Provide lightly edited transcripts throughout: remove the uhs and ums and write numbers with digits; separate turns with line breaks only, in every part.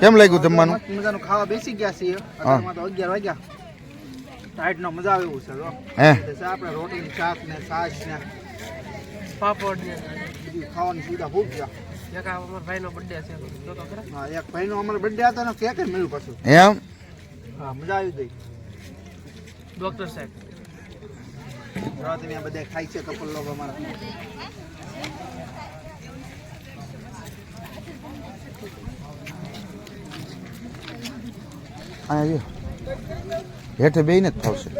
કેમ લાગ્યું જમવાનું?
મજાનું ખાવા બેસી ગયા છીએ. અત્યારમાં તો 11 વાગ્યા. ટાઈટ નો મજા આવે એવું છે.
હે
આપણે રોટલી શાક ને છાશ ને પાપડ ને બધી ખાવાની સુવિધા ખૂબ છે. એક અમારા ભાઈનો બર્થડે છે. હા, એક ભાઈનો અમારો બર્થડે હતો ને કેક મળ્યું પાછું.
એમ?
હા, મજા આવી ગઈ. ડોક્ટર સાહેબ રાત ને બધા ખાઈ છે કપલ લોકો અમારા.
અહીંયા હેઠે બેઈને જ થાવશે.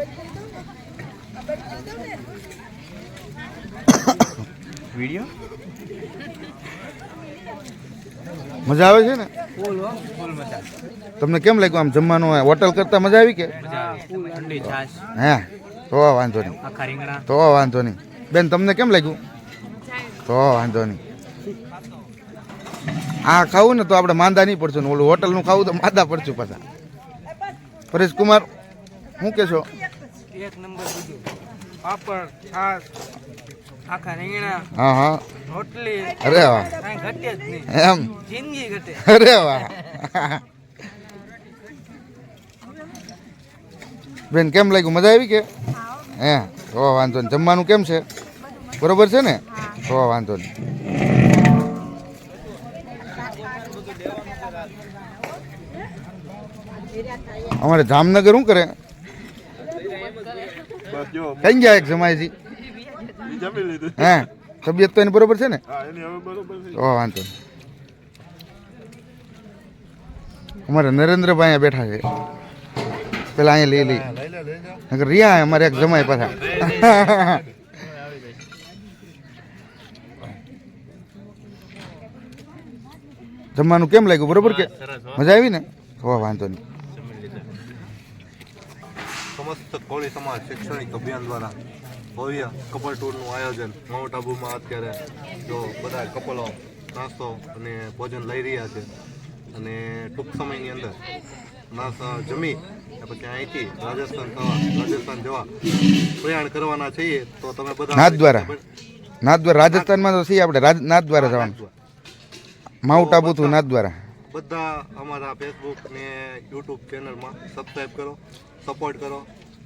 વિડિયો
મજા આવે છે ને?
ફૂલ મજા.
તમને કેમ લાગ્યું આમ જમવાનું? હોટલ કરતા મજા આવી કે?
ઠંડી છાશ,
હે તો વાંધો નહીં,
આખા રીંગણા.
તો વાંધો નહીં. બેન તમને કેમ લાગ્યું? તો વાંધો નહીં. આ ખાવું ને તો આપણે માંદા નહીં પડશું ને ઓલું હોટલનું ખાવું તો માંદા પડશું પાછા. પરેશ કુમાર શું કહેશો?
એક નંબર બીજું પાપડ છાશ આખા રીંગણા
હા હા
રોટલી.
અરે વાહ,
કાંઈ ઘટે જ નહીં.
એમ?
જિંદગી ઘટે.
અરે વાહ. બેન કેમ લાગ્યું? મજા આવી કે? હે તો વાંધો નહીં. જમવાનું કેમ છે? બરોબર છે ને? તો વાંધો નહીં. અમારે જામનગર શું કરે? કઈ ગયા એક જમાઈજી? હે તબિયત તો એની બરોબર છે ને? તો વાંધો નહીં. અમારે નરેન્દ્રભાઈ અહીંયા બેઠા છે. પેલા અહીંયા લઈ રિયા અમારે એક જમાઈ પાછા. જમવાનું કેમ લાગ્યું? બરોબર કે? મજા આવી ને? હો વાંધો નહીં.
સમસ્ત કોળી સમાજ શૈક્ષણિક અભિયાન દ્વારા ભવ્ય કપલ ટૂરનું આયોજન માઉન્ટ આબુમાં અત્યારે જો બધા કપલો નાસ્તો અને ભોજન લઈ રહ્યા છે અને ટૂંક સમયની અંદર જમી પછી અહીંથી રાજસ્થાન જવા પ્રયાણ કરવાના છીએ. તો તમે બધા નાથ
દ્વારા રાજસ્થાનમાં તો છીએ આપણે. નાથ દ્વારા જવાનું. માઉન્ટ આબુ થી નાથ દ્વારા.
બધા અમારા ફેસબુક ને યુટ્યુબ ચેનલમાં સબસ્ક્રાઈબ કરો, સપોર્ટ કરો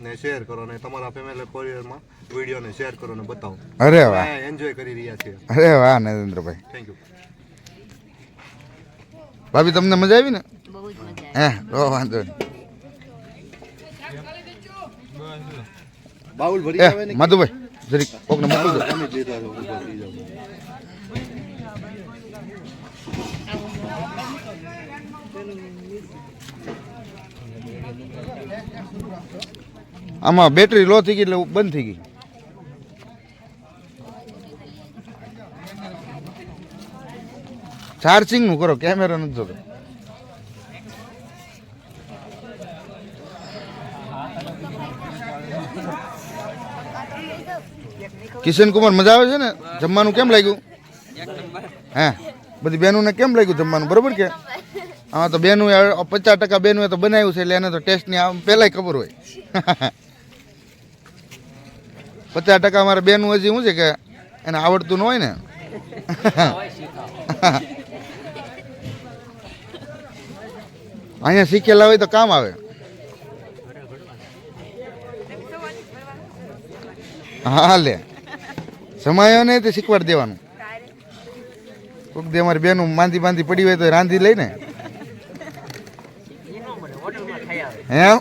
ને શેર કરો ને તમારા ફેમિલી કોરિયરમાં વિડીયોને શેર કરો ને બતાવો.
અરે વાહ,
એન્જોય કરી રહ્યા છીએ.
અરે વાહ નરેન્દ્રભાઈ,
થેન્ક યુ.
ભાભી તમને મજા આવી ને? હે તો વાંધો નહીં.
બાઉલ ભરી આવે ને
માધુભાઈ જરીક કોકને મોકલજો. આમાં બેટરી લો થઈ ગઈ એટલે બંધ થઈ ગઈ. ચાર્જિંગ નું કરો, કેમેરા નથી જોતો. કિશન કુમાર મજા આવે છે ને? જમવાનું કેમ લાગ્યું? હે બધી બહેનોને કેમ લાગ્યું જમવાનું? બરોબર કે? આમાં તો બેનું 50% બેનું તો બનાવ્યું છે એટલે એને તો ટેસ્ટની પહેલાંય ખબર હોય. 50% અમારા બેનું હજી શું છે કે એને આવડતું ન હોય ને. અહીંયા શીખેલા હોય તો કામ આવે. હા લે સમાયો ને તે શીખવાડી દેવાનું. કોઈક દે અમારી બેનું માંદી પડી હોય તો રાંધી લઈ ને. એમ